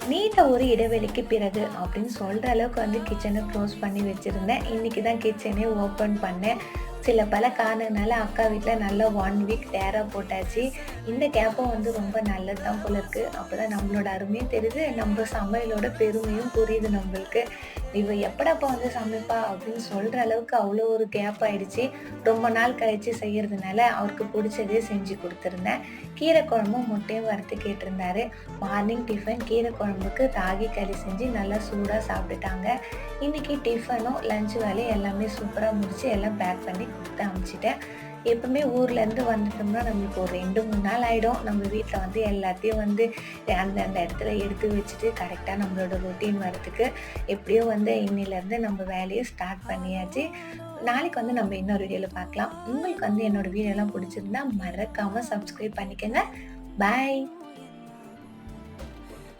நீண்ட ஒரு இடைவெளிக்கு பிறகு அப்படின்னு சொல்கிற அளவுக்கு வந்து கிச்சனை க்ளோஸ் பண்ணி வச்சுருந்தேன். இன்றைக்கி தான் கிச்சனே ஓப்பன் பண்ணேன். சில பல காரணங்களால அக்கா வீட்டில் நல்லா 1 வீக் டேரா போட்டாச்சு. இந்த கேப்பும் வந்து ரொம்ப நல்லது தான் போல இருக்குது. அப்போ தான் நம்மளோட அருமையும் தெரியுது, நம்ம சமையலோட பெருமையும் புரியுது நம்மளுக்கு. இவ எப்படாப்பா வந்து சமைப்பா அப்படின்னு சொல்கிற அளவுக்கு அவ்வளோ ஒரு கேப் ஆயிடுச்சு. ரொம்ப நாள் கழித்து செய்கிறதுனால அவருக்கு பிடிச்சதே செஞ்சு கொடுத்துருந்தேன். கீரை குழம்பும் முட்டையும் வறுத்து கேட்டிருந்தாரு. மார்னிங் டிஃபன் கீரை குழம்புக்கு ராகி களி செஞ்சு நல்லா சூடாக சாப்பிட்டுட்டாங்க. இன்னைக்கு டிஃபனும் லஞ்ச் வேலையும் எல்லாமே சூப்பராக முடிச்சு எல்லாம் பேக் பண்ணி கொடுத்து அனுப்பிச்சிட்டேன். எப்பவுமே ஊர்லேருந்து வந்துட்டோம்னா நம்மளுக்கு ஒரு 2-3 நாள் ஆகிடும். நம்ம வீட்டில் வந்து எல்லாத்தையும் வந்து அந்தந்த இடத்துல எடுத்து வச்சுட்டு கரெக்டாக நம்மளோட ரொட்டீன் வரத்துக்கு எப்படியோ வந்து இன்னிலேருந்து நம்ம வேலையை ஸ்டார்ட் பண்ணியாச்சு. நாளைக்கு வந்து நம்ம இன்னொரு வீடியோவில் பார்க்கலாம். உங்களுக்கு வந்து என்னோட வீடியோலாம் பிடிச்சிருந்தா மறக்காமல் சப்ஸ்கிரைப் பண்ணிக்கோங்க. பாய்.